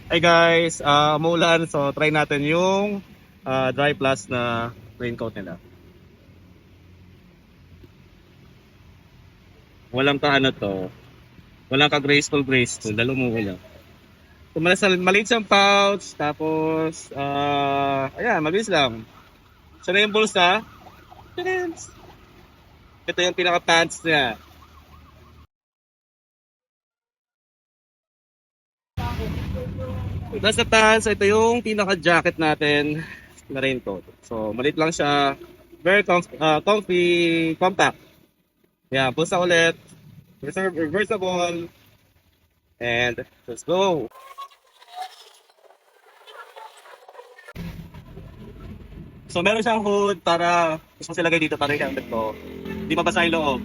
Hi guys, umuulan so try natin yung Dry Plus na raincoat nila. Walang ka ano to, walang ka graceful, lalo mo wala. So, maliit siyang pouch, tapos ayan, mabilis lang. So na yung bulsa, ito yung pinaka pants niya. Tapos sa pants, ito yung pinaka jacket natin na raincoat. So maliit lang siya, very comfy, compact. Yeah, bulsa ulit, reversible, and let's go! So meron siyang hood para mas ilagay dito para yung helmet ko. Hindi mabasa yung loob.